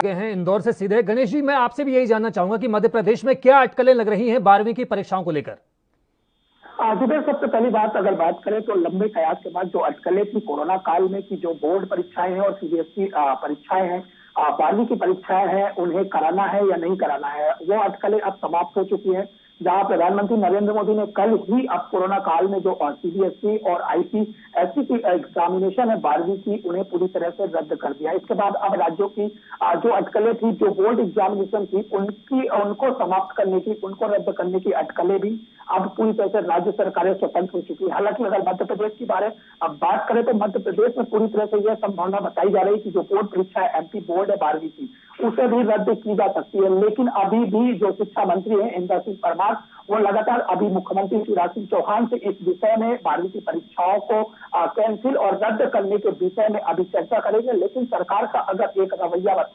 गए हैं इंदौर से सीधे। गणेश जी, मैं आपसे भी यही जानना चाहूंगा कि मध्य प्रदेश में क्या अटकलें लग रही हैं 12वीं की परीक्षाओं को लेकर। जुबेर, सबसे पहली बात अगर बात करें तो लंबे कयास के बाद जो अटकलें थी कोरोना काल में की जो बोर्ड परीक्षाएं हैं और सीबीएसई परीक्षाएं हैं, 12वीं की परीक्षाएं हैं, उन्हें कराना है या नहीं कराना है, वो अटकलें अब समाप्त हो चुकी है। जहां प्रधानमंत्री नरेंद्र मोदी ने कल ही अब कोरोना काल में जो सीबीएसई और आईसीएसई की एग्जामिनेशन है 12वीं की, उन्हें पूरी तरह से रद्द कर दिया। इसके बाद अब राज्यों की जो अटकलें थी, जो बोर्ड एग्जामिनेशन थी, उनको समाप्त करने की, उनको रद्द करने की अटकलें भी अब पूरी तरह से राज्य सरकारें स्वतंत्र हो चुकी है। हालांकि अगर मध्य प्रदेश की अब बात करें तो मध्य प्रदेश में पूरी तरह से यह संभावना बताई जा रही है कि जो बोर्ड परीक्षा है, एमपी बोर्ड है 12वीं की, उसे भी रद्द की जा सकती है। लेकिन अभी भी जो शिक्षा मंत्री है इंदर सिंह परमार, वो लगातार अभी मुख्यमंत्री शिवराज सिंह चौहान से इस विषय में 12वीं की परीक्षाओं को कैंसिल और रद्द करने के विषय में अभी चर्चा करेंगे। लेकिन सरकार का अगर एक रवैया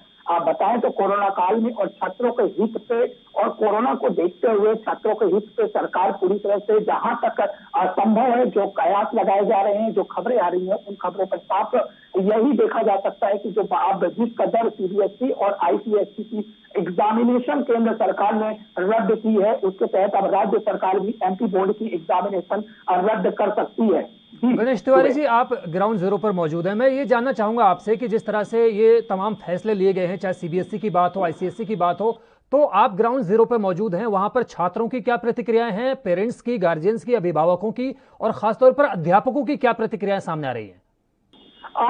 बताएं तो कोरोना काल में और छात्रों के हित पे और कोरोना को देखते हुए छात्रों के हित पे सरकार पूरी तरह से जहां तक संभव है जो कयास लगाए जा रहे हैं, जो खबरें आ रही हैं, उन खबरों पर साफ यही देखा जा सकता है कि जो अब जिस कदर सीबीएसई और आईसीएसई की एग्जामिनेशन केंद्र सरकार ने रद्द की है, उसके तहत अब राज्य सरकार भी एमपी बोर्ड की एग्जामिनेशन रद्द कर सकती है। गणेश तिवारी जी, आप ग्राउंड जीरो पर मौजूद हैं। मैं ये जानना चाहूंगा आपसे कि जिस तरह से ये तमाम फैसले लिए गए हैं, चाहे सीबीएसई की बात हो, आईसीएसई की बात हो, तो आप ग्राउंड जीरो पर मौजूद हैं, वहां पर छात्रों की क्या प्रतिक्रियाएं हैं, पेरेंट्स की, गार्जियंस की, अभिभावकों की, और खासतौर पर अध्यापकों की क्या प्रतिक्रियाएं सामने आ रही हैं?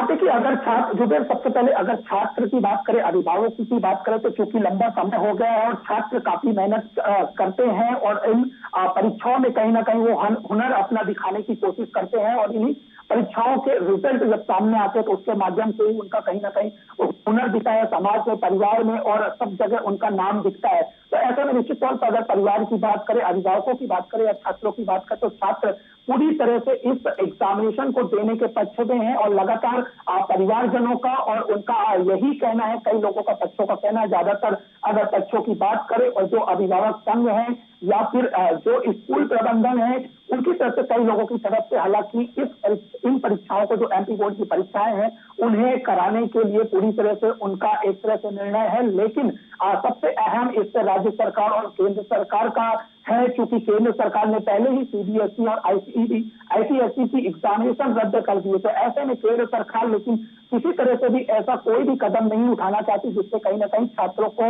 देखिए, अगर छात्र जुबेर, सबसे पहले अगर छात्र की बात करें, अभिभावकों की बात करें, तो चूंकि लंबा समय हो गया है और छात्र काफी मेहनत करते हैं और इन परीक्षाओं में कहीं ना कहीं वो हुनर अपना दिखाने की कोशिश करते हैं और इन्हीं परीक्षाओं के रिजल्ट जब सामने आते हैं तो उसके माध्यम से ही उनका कहीं ना कहीं हुनर दिखता है, समाज में, परिवार में और सब जगह उनका नाम दिखता है। तो ऐसे में निश्चित तौर पर अगर परिवार की बात करें, अभिभावकों की बात करें या छात्रों की बात करें, तो छात्र पूरी तरह से इस एग्जामिनेशन को देने के पक्ष में है और लगातार परिवारजनों का और उनका यही कहना है, कई लोगों का पक्षों का कहना है, ज्यादातर अगर पक्षों की बात करें और जो अभिभावक संघ है या फिर जो स्कूल प्रबंधन है, उनकी तरफ से, कई लोगों की तरफ से, हालांकि इन परीक्षाओं को, जो एमपी बोर्ड की परीक्षाएं हैं, उन्हें कराने के लिए पूरी तरह से उनका एक तरह से निर्णय है। लेकिन सबसे अहम इससे राज्य सरकार और केंद्र सरकार का है, चूंकि केंद्र सरकार ने पहले ही सीबीएसई और आईसीएसई की एग्जामिनेशन रद्द कर दिए, तो ऐसे में केंद्र सरकार लेकिन किसी तरह से भी ऐसा कोई भी कदम नहीं उठाना चाहती जिससे कहीं ना कहीं छात्रों को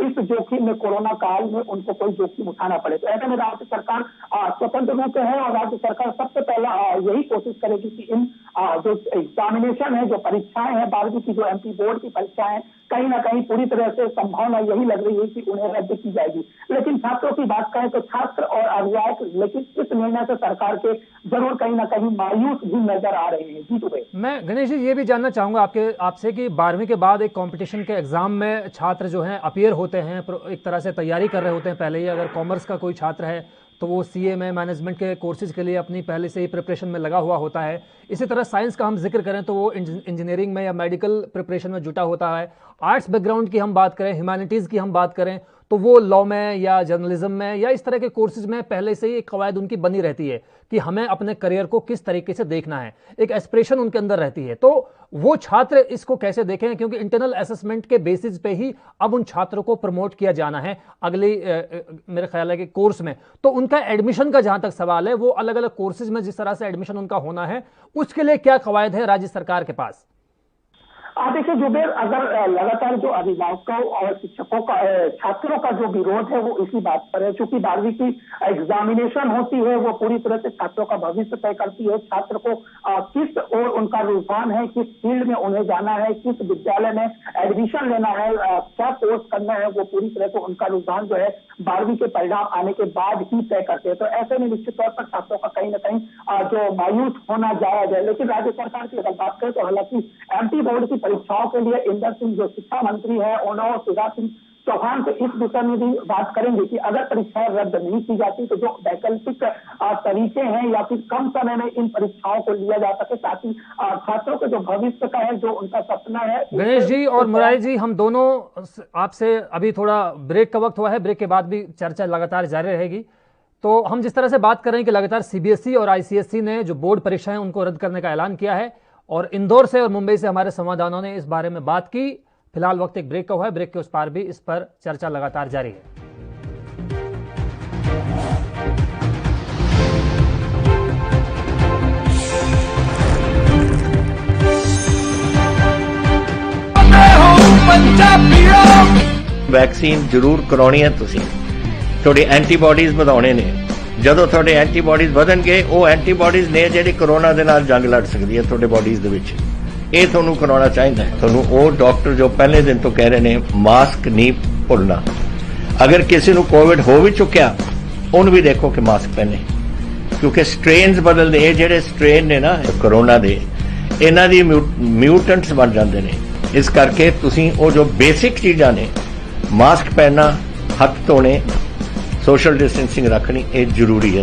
इस जोखिम में, कोरोना काल में उनको कोई जोखिम उठाना पड़े। तो ऐसे में राज्य सरकार स्वतंत्र रूप से है और राज्य सरकार सबसे पहला यही कोशिश करेगी कि इन जो एग्जामिनेशन है, जो परीक्षाएं हैं 12वीं की, जो एमपी बोर्ड की परीक्षाएं, कहीं ना कहीं पूरी तरह से संभावना यही लग रही है कि उन्हें रद्द की जाएगी। लेकिन छात्रों की बात करें तो छात्र और अभिभावक लेकिन इस निर्णय से सरकार के जरूर कहीं ना कहीं मायूस भी नजर आ रहे हैं। जी दुबे, मैं गणेश जी ये भी जानना चाहूंगा आपसे कि 12वीं के बाद एक कंपटीशन के एग्जाम में छात्र जो हैं अपीयर होते हैं, एक तरह से तैयारी कर रहे होते हैं पहले ही। अगर कॉमर्स का कोई छात्र है तो वो सीए में, मैनेजमेंट के कोर्सेज के लिए अपनी पहले से ही प्रिपरेशन में लगा हुआ होता है। इसी तरह साइंस का हम जिक्र करें तो वो इंजीनियरिंग में या मेडिकल प्रिपरेशन में जुटा होता है। आर्ट्स बैकग्राउंड की हम बात करें, ह्यूमैनिटीज़ की हम बात करें, तो वो लॉ में या जर्नलिज्म में या इस तरह के कोर्सेज में पहले से ही एक कवायद उनकी बनी रहती है कि हमें अपने करियर को किस तरीके से देखना है, एक एस्पिरेशन उनके अंदर रहती है। तो वो छात्र इसको कैसे देखें, क्योंकि इंटरनल असेसमेंट के बेसिस पे ही अब उन छात्रों को प्रमोट किया जाना है अगली मेरे ख्याल है कि कोर्स में। तो उनका एडमिशन का जहां तक सवाल है, वो अलग अलग कोर्सेज में जिस तरह से एडमिशन उनका होना है, उसके लिए क्या कवायद है राज्य सरकार के पास? देखिए जुबेर, अगर लगातार जो अभिभावकों और शिक्षकों का, छात्रों का जो विरोध है वो इसी बात पर है, चूंकि 12वीं की एग्जामिनेशन होती है, वो पूरी तरह से छात्रों का भविष्य तय करती है। छात्र को किस ओर उनका रुझान है, किस फील्ड में उन्हें जाना है, किस विद्यालय में एडमिशन लेना है, क्या कोर्स करना है, वो पूरी तरह से उनका रुझान जो है 12वीं के परिणाम आने के बाद ही तय करते हैं। तो ऐसे में निश्चित तौर पर छात्रों का कहीं ना कहीं जो मायूस होना जायज है। लेकिन राज्य सरकार की अगर बात करें तो हालांकि एमपी बोर्ड की परीक्षाओं के लिए इंदर सिंह जो शिक्षा मंत्री है, उन्होंने शिवराज सिंह चौहान से इस विषय में भी बात करेंगे कि अगर परीक्षाएं रद्द नहीं की जाती तो जो वैकल्पिक तरीके हैं या फिर कम समय में इन परीक्षाओं को लिया जा सके, ताकि छात्रों के जो भविष्य का है, जो उनका सपना है। गणेश जी और मुरारी जी, हम दोनों आपसे अभी थोड़ा ब्रेक का वक्त हुआ है, ब्रेक के बाद भी चर्चा लगातार जारी रहेगी। तो हम जिस तरह से बात कर रहे हैं कि लगातार सीबीएसई और आईसीएसई ने जो बोर्ड परीक्षाएं उनको रद्द करने का ऐलान किया है, और इंदौर से और मुंबई से हमारे संवाददाताओं ने इस बारे में बात की। फिलहाल वक्त एक ब्रेक का हुआ है, ब्रेक के उस पार भी इस पर चर्चा लगातार जारी है। वैक्सीन जरूर करवानी है। तुसीं थोड़ी एंटीबॉडीज ਵਧਾਉਣੇ ਨੇ। ਜਦੋਂ ਤੁਹਾਡੇ ਐਂਟੀਬਾਡੀਜ਼ ਵਧਣਗੇ ਉਹ ਐਂਟੀਬਾਡੀਜ਼ ਨੇ ਜਿਹੜੀ ਕੋਰੋਨਾ ਦੇ ਨਾਲ ਜੰਗ ਲੜ ਸਕਦੀ ਹੈ ਤੁਹਾਡੇ ਬਾਡੀਜ਼ ਦੇ ਵਿੱਚ। ਇਹ ਤੁਹਾਨੂੰ ਕਰਾਉਣਾ ਚਾਹੀਦਾ ਹੈ। ਤੁਹਾਨੂੰ ਉਹ ਡਾਕਟਰ ਜੋ ਪਹਿਲੇ ਦਿਨ ਤੋਂ ਕਹਿ ਰਹੇ ਨੇ ਮਾਸਕ ਨਹੀਂ ਭੁੱਲਣਾ। ਅਗਰ ਕਿਸੇ ਨੂੰ ਕੋਵਿਡ ਹੋ ਵੀ ਚੁੱਕਿਆ ਉਹਨੂੰ ਵੀ ਦੇਖੋ ਕਿ ਮਾਸਕ ਪਹਿਨੇ, ਕਿਉਂਕਿ ਸਟ੍ਰੇਨਸ ਬਦਲਦੇ। ਇਹ ਜਿਹੜੇ ਸਟ੍ਰੇਨ ਨੇ ਨਾ ਕੋਰੋਨਾ ਦੇ, ਇਹਨਾਂ ਦੀ ਮਿਊਟੈਂਟਸ ਬਣ ਜਾਂਦੇ ਨੇ। ਇਸ ਕਰਕੇ ਤੁਸੀਂ ਉਹ ਜੋ ਬੇਸਿਕ ਚੀਜ਼ਾਂ ਨੇ, ਮਾਸਕ ਪਹਿਨਣਾ, ਹੱਥ ਧੋਣੇ, सोशल डिस्टेंसिंग रखनी ये जरूरी है।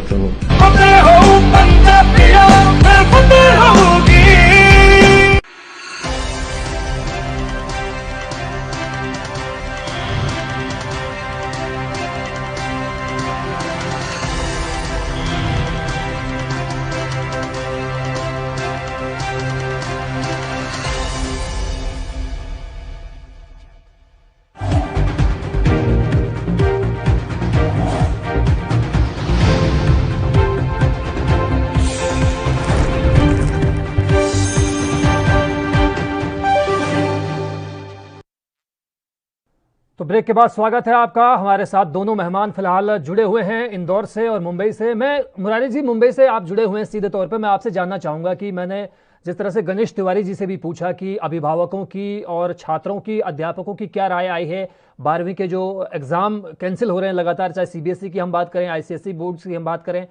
तो ब्रेक के बाद स्वागत है आपका। हमारे साथ दोनों मेहमान फिलहाल जुड़े हुए हैं इंदौर से और मुंबई से। मैं मुरारी जी, मुंबई से आप जुड़े हुए हैं सीधे तौर पे। मैं आपसे जानना चाहूँगा कि मैंने जिस तरह से गणेश तिवारी जी से भी पूछा कि अभिभावकों की और छात्रों की, अध्यापकों की क्या राय आई है। 12वीं के जो एग्ज़ाम कैंसिल हो रहे हैं लगातार, चाहे सीबीएसई की हम बात करें, आईसीएसई बोर्ड्स की हम बात करें।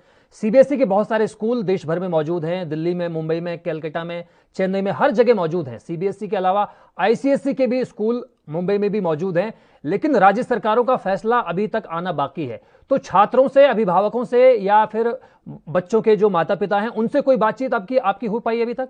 सीबीएसई के बहुत सारे स्कूल देश भर में मौजूद हैं, दिल्ली में, मुंबई में, कलकत्ता में, चेन्नई में, हर जगह मौजूद हैं। सीबीएसई के अलावा आईसीएसई के भी स्कूल मुंबई में भी मौजूद हैं, लेकिन राज्य सरकारों का फैसला अभी तक आना बाकी है। तो छात्रों से, अभिभावकों से या फिर बच्चों के जो माता पिता हैं उनसे कोई बातचीत आपकी हो पाई अभी तक?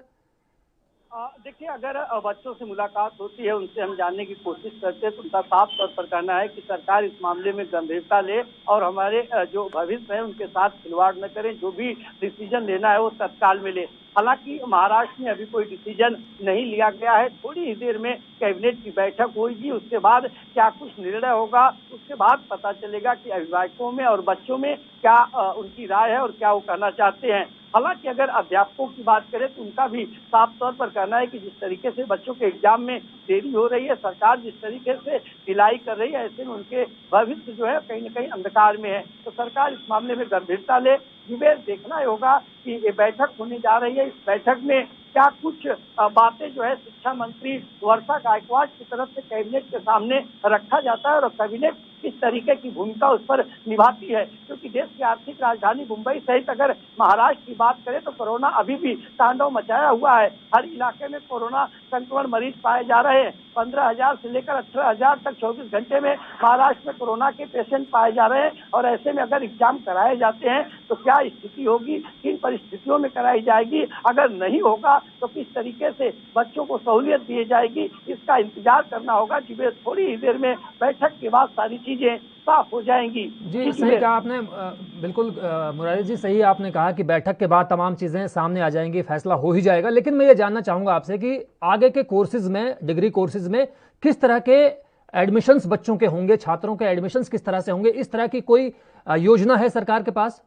देखिए, अगर बच्चों से मुलाकात होती है, उनसे हम जानने की कोशिश करते हैं, तो उनका साफ तौर पर कहना है कि सरकार इस मामले में गंभीरता ले और हमारे जो भविष्य है उनके साथ खिलवाड़ न करें। जो भी डिसीजन लेना है वो तत्काल में ले। हालांकि महाराष्ट्र में अभी कोई डिसीजन नहीं लिया गया है। थोड़ी ही देर में कैबिनेट की बैठक होगी, उसके बाद क्या कुछ निर्णय होगा, उसके बाद पता चलेगा कि अभिभावकों में और बच्चों में क्या उनकी राय है और क्या वो करना चाहते हैं। हालांकि अगर अध्यापकों की बात करें तो उनका भी साफ तौर पर कहना है कि जिस तरीके से बच्चों के एग्जाम में देरी हो रही है, सरकार जिस तरीके से ढिलाई कर रही है, ऐसे में उनके भविष्य जो है कहीं न कहीं अंधकार में है। तो सरकार इस मामले में गंभीरता ले। ये देखना होगा कि ये बैठक होने जा रही है, इस बैठक में क्या कुछ बातें जो है शिक्षा मंत्री वर्षा गायकवाड़ की तरफ से कैबिनेट के सामने रखा जाता है और कैबिनेट किस तरीके की भूमिका उस पर निभाती है। क्योंकि देश की आर्थिक राजधानी मुंबई सहित अगर महाराष्ट्र की बात करें तो कोरोना अभी भी तांडव मचाया हुआ है। हर इलाके में कोरोना संक्रमण मरीज पाए जा रहे हैं। 15,000 से लेकर 18,000 तक 24 घंटे में महाराष्ट्र में कोरोना के पेशेंट पाए जा रहे हैं। और ऐसे में अगर एग्जाम कराए जाते हैं तो क्या स्थिति होगी, किन परिस्थितियों में कराई जाएगी, अगर नहीं होगा तो किस तरीके से बच्चों को सहूलियत दी जाएगी, इसका इंतजार करना होगा। कि थोड़ी ही देर में बैठक के बाद सारी चीजें साफ हो जाएंगी। जी, सही कहा आपने, बिल्कुल मुरारी जी, सही आपने कहा कि बैठक के बाद तमाम चीज़ें सामने आ जाएंगी, फैसला हो ही जाएगा। लेकिन मैं ये जानना चाहूँगा आपसे कि आगे के कोर्सेज में, डिग्री कोर्सेज में किस तरह के एडमिशन्स बच्चों के होंगे, छात्रों के एडमिशन्स किस तरह से होंगे, इस तरह की कोई योजना है सरकार के पास?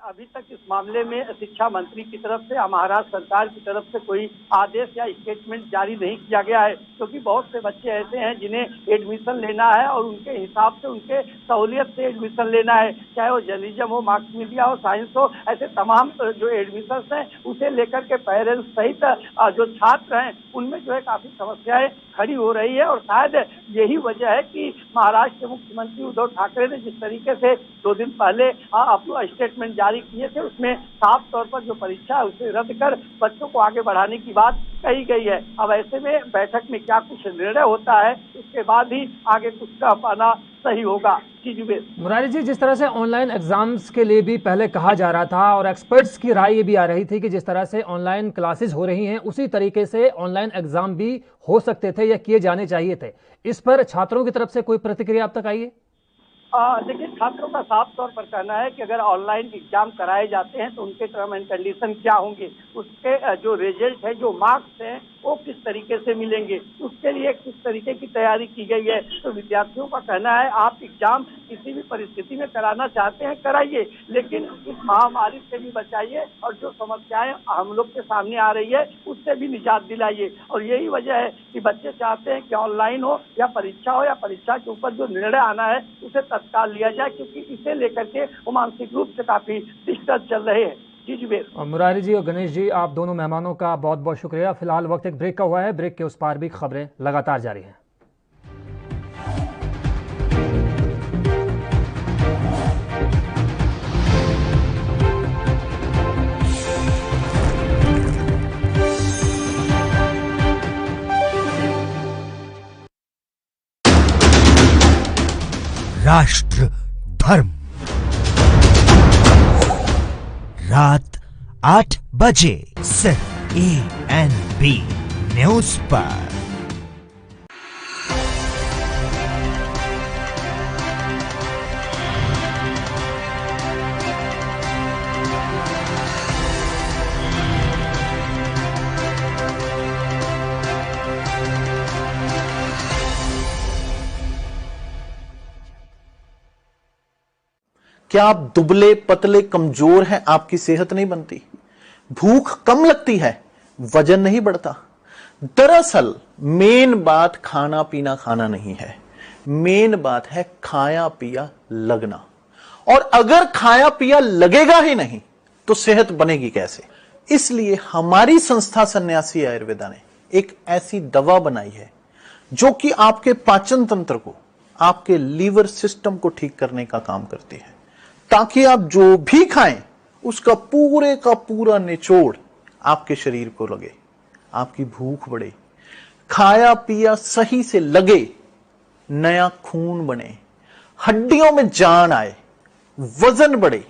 अभी तक इस मामले में शिक्षा मंत्री की तरफ से, महाराष्ट्र सरकार की तरफ से कोई आदेश या स्टेटमेंट जारी नहीं किया गया है। क्योंकि बहुत से बच्चे ऐसे हैं जिन्हें एडमिशन लेना है और उनके हिसाब से, उनके सहूलियत से एडमिशन लेना है, चाहे वो जर्नलिज्म हो, मास मीडिया हो, साइंस हो, ऐसे तमाम जो एडमिशन हैं उसे लेकर के पेरेंट्स सहित जो छात्र हैं उनमें जो है काफी समस्याएं खड़ी हो रही है। और शायद यही वजह है कि महाराष्ट्र के मुख्यमंत्री उद्धव ठाकरे ने जिस तरीके से 2 दिन पहले अपना स्टेटमेंट जारी किए थे, उसमें साफ तौर पर जो परीक्षा है उसे रद्द कर बच्चों को आगे बढ़ाने की बात कही गई है। अब ऐसे में बैठक में क्या कुछ निर्णय होता है, उसके बाद ही आगे कुछ कह पाना सही होगा। मुरारी जी, जिस तरह से ऑनलाइन एग्जाम्स के लिए भी पहले कहा जा रहा था और एक्सपर्ट्स की राय ये भी आ रही थी कि जिस तरह से ऑनलाइन क्लासेस हो रही हैं उसी तरीके से ऑनलाइन एग्जाम भी हो सकते थे या किए जाने चाहिए थे, इस पर छात्रों की तरफ से कोई प्रतिक्रिया अब तक आई है? देखिए, छात्रों का साफ तौर पर कहना है कि अगर ऑनलाइन एग्जाम कराए जाते हैं तो उनके टर्म एंड कंडीशन क्या होंगे, उसके जो रिजल्ट है, जो मार्क्स हैं, वो किस तरीके से मिलेंगे, उसके लिए किस तरीके की तैयारी की गई है। तो विद्यार्थियों का कहना है आप एग्जाम किसी भी परिस्थिति में कराना चाहते हैं कराइए, लेकिन इस महामारी से भी बचाइए और जो समस्याएं हम लोग के सामने आ रही है उससे भी निजात दिलाइए। और यही वजह है कि बच्चे चाहते हैं कि ऑनलाइन हो या परीक्षा के ऊपर जो निर्णय आना है उसे तत्काल लिया जाए, क्योंकि इसे लेकर के वो मानसिक रूप से काफी डिस्टर्ब चल रहे हैं। जी जुबेर। और मुरारी जी और गणेश जी, आप दोनों मेहमानों का बहुत बहुत शुक्रिया। फिलहाल वक्त एक ब्रेक का हुआ है, ब्रेक के उस पार भी खबरें लगातार जारी हैं। राष्ट्र धर्म रात 8 बजे सिर्फ ANB न्यूज पर। क्या आप दुबले पतले कमजोर हैं, आपकी सेहत नहीं बनती, भूख कम लगती है, वजन नहीं बढ़ता? दरअसल मेन बात खाना पीना खाना नहीं है, मेन बात है खाया पिया लगना। और अगर खाया पिया लगेगा ही नहीं तो सेहत बनेगी कैसे? इसलिए हमारी संस्था सन्यासी आयुर्वेदा ने एक ऐसी दवा बनाई है जो कि आपके पाचन तंत्र को, आपके लीवर सिस्टम को ठीक करने का काम करती है, ताकि आप जो भी खाएं उसका पूरे का पूरा निचोड़ आपके शरीर को लगे, आपकी भूख बढ़े, खाया पिया सही से लगे, नया खून बने, हड्डियों में जान आए, वजन बढ़े,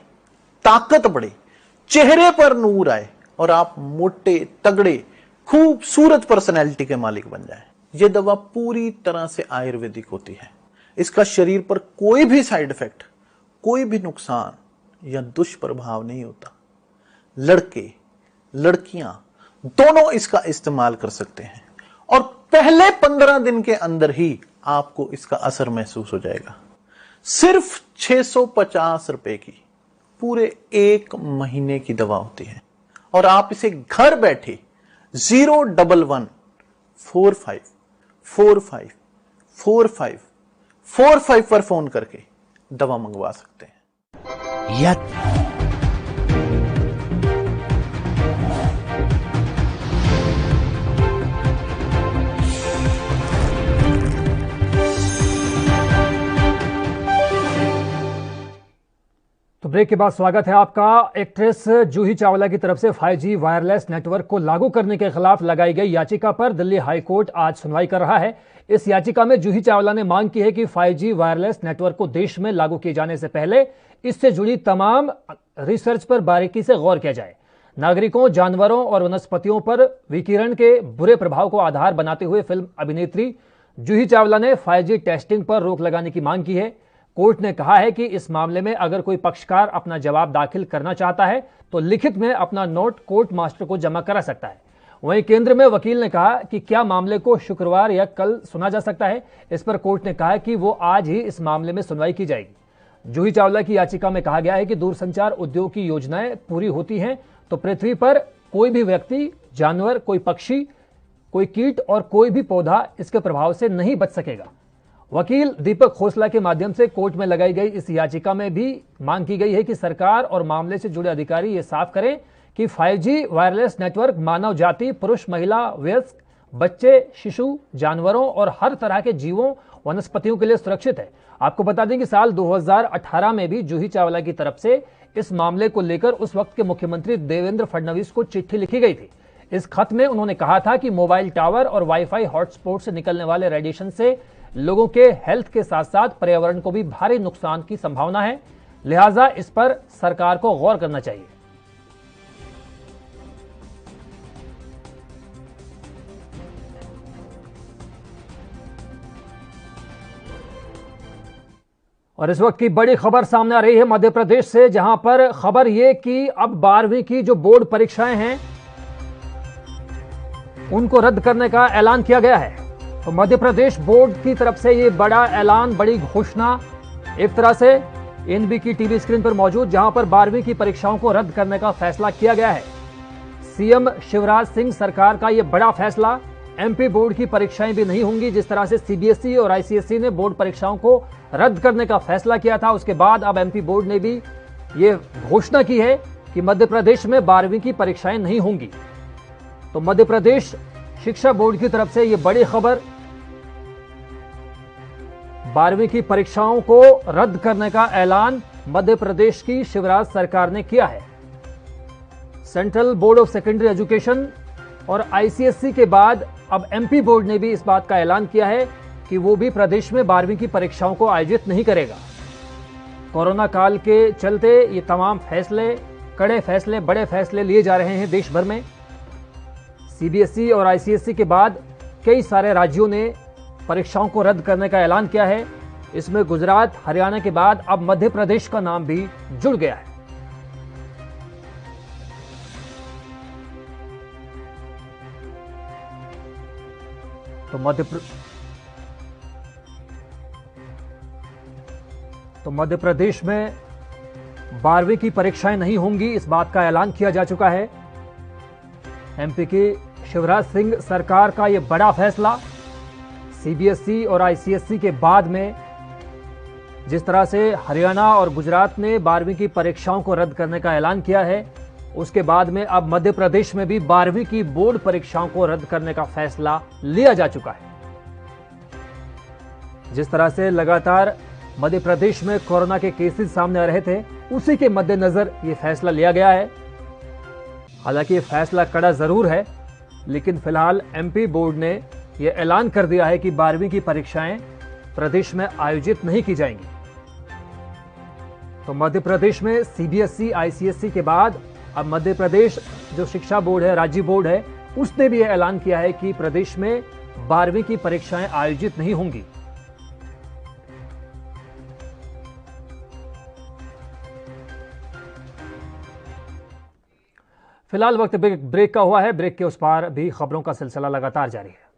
ताकत बढ़े, चेहरे पर नूर आए और आप मोटे तगड़े खूबसूरत पर्सनैलिटी के मालिक बन जाएं। यह दवा पूरी तरह से आयुर्वेदिक होती है। इसका शरीर पर कोई भी साइड इफेक्ट, कोई भी नुकसान या दुष्प्रभाव नहीं होता। लड़के लड़कियां दोनों इसका इस्तेमाल कर सकते हैं और पहले 15 दिन के अंदर ही आपको इसका असर महसूस हो जाएगा। सिर्फ 650 रुपए की पूरे 1 महीने की दवा होती है और आप इसे घर बैठे 01145454545 पर फोन करके दवा मंगवा सकते हैं। तो ब्रेक के बाद स्वागत है आपका। एक्ट्रेस जूही चावला की तरफ से 5G वायरलेस नेटवर्क को लागू करने के खिलाफ लगाई गई याचिका पर दिल्ली हाई कोर्ट आज सुनवाई कर रहा है। इस याचिका में जूही चावला ने मांग की है कि 5G वायरलेस नेटवर्क को देश में लागू किए जाने से पहले इससे जुड़ी तमाम रिसर्च पर बारीकी से गौर किया जाए। नागरिकों, जानवरों और वनस्पतियों पर विकिरण के बुरे प्रभाव को आधार बनाते हुए फिल्म अभिनेत्री जूही चावला ने 5G टेस्टिंग पर रोक लगाने की मांग की है। कोर्ट ने कहा है कि इस मामले में अगर कोई पक्षकार अपना जवाब दाखिल करना चाहता है तो लिखित में अपना नोट कोर्ट मास्टर को जमा करा सकता है। वहीं केंद्र में वकील ने कहा कि क्या मामले को शुक्रवार या कल सुना जा सकता है। इस पर कोर्ट ने कहा कि वो आज ही इस मामले में सुनवाई की जाएगी। जूही चावला की याचिका में कहा गया है कि दूरसंचार उद्योग की योजनाएं पूरी होती हैं तो पृथ्वी पर कोई भी व्यक्ति, जानवर, कोई पक्षी, कोई कीट और कोई भी पौधा इसके प्रभाव से नहीं बच सकेगा। वकील दीपक खोसला के माध्यम से कोर्ट में लगाई गई इस याचिका में भी मांग की गई है कि सरकार और मामले से जुड़े अधिकारी ये साफ करें कि 5G वायरलेस नेटवर्क मानव जाति, पुरुष, महिला, वयस्क, बच्चे, शिशु, जानवरों और हर तरह के जीवों, वनस्पतियों के लिए सुरक्षित है। आपको बता दें कि साल 2018 में भी जूही चावला की तरफ से इस मामले को लेकर उस वक्त के मुख्यमंत्री देवेंद्र फडणवीस को चिट्ठी लिखी गई थी। इस खत में उन्होंने कहा था कि मोबाइल टावर और वाईफाई हॉटस्पॉट से निकलने वाले रेडिएशन से लोगों के हेल्थ के साथ साथ पर्यावरण को भी भारी नुकसान की संभावना है, लिहाजा इस पर सरकार को गौर करना चाहिए। और इस वक्त की बड़ी खबर सामने आ रही है मध्य प्रदेश से, जहां पर खबर यह कि अब 12वीं की जो बोर्ड परीक्षाएं हैं उनको रद्द करने का ऐलान किया गया है। तो मध्य प्रदेश बोर्ड की तरफ से ये बड़ा ऐलान, बड़ी घोषणा एक तरह से एनबी की टीवी स्क्रीन पर मौजूद, जहां पर 12वीं की परीक्षाओं को रद्द करने का फैसला किया गया है। सीएम शिवराज सिंह सरकार का यह बड़ा फैसला, एमपी बोर्ड की परीक्षाएं भी नहीं होंगी। जिस तरह से सीबीएसई और आईसीएसई ने बोर्ड परीक्षाओं को रद्द करने का फैसला किया था, उसके बाद अब एमपी बोर्ड ने भी ये घोषणा की है कि मध्य प्रदेश में 12वीं की परीक्षाएं नहीं होंगी। तो मध्य प्रदेश शिक्षा बोर्ड की तरफ से यह बड़ी खबर, 12वीं की परीक्षाओं को रद्द करने का ऐलान मध्य प्रदेश की शिवराज सरकार ने किया है। Central board of secondary education और आईसीएसई के बाद अब एमपी बोर्ड ने भी इस बात का ऐलान किया है कि वो भी प्रदेश में 12वीं की परीक्षाओं को आयोजित नहीं करेगा। कोरोना काल के चलते ये तमाम फैसले, कड़े फैसले, बड़े फैसले लिए जा रहे हैं देश भर में। सीबीएसई और आईसीएसई के बाद कई सारे राज्यों ने परीक्षाओं को रद्द करने का ऐलान किया है। इसमें गुजरात, हरियाणा के बाद अब मध्य प्रदेश का नाम भी जुड़ गया है। तो मध्य प्रदेश में 12वीं की परीक्षाएं नहीं होंगी, इस बात का ऐलान किया जा चुका है। एमपी की शिवराज सिंह सरकार का यह बड़ा फैसला, सीबीएसई और आईसीएसई के बाद में जिस तरह से हरियाणा और गुजरात ने 12वीं की परीक्षाओं को रद्द करने का ऐलान किया है, उसके बाद में अब मध्य प्रदेश में भी 12वीं की बोर्ड परीक्षाओं को रद्द करने का फैसला लिया जा चुका है। जिस तरह से लगातार मध्य प्रदेश में कोरोना के केसेस सामने आ रहे थे, उसी के मद्देनजर यह फैसला लिया गया है। हालांकि यह फैसला कड़ा जरूर है, लेकिन फिलहाल एमपी बोर्ड ने यह ऐलान कर दिया है कि 12वीं की परीक्षाएं प्रदेश में आयोजित नहीं की जाएंगी। तो मध्य प्रदेश में सीबीएसई, आईसीएसई के बाद अब मध्य प्रदेश जो शिक्षा बोर्ड है, राज्य बोर्ड है, उसने भी यह ऐलान किया है कि प्रदेश में 12वीं की परीक्षाएं आयोजित नहीं होंगी। फिलहाल वक्त ब्रेक का हुआ है। ब्रेक के उस पार भी खबरों का सिलसिला लगातार जारी है।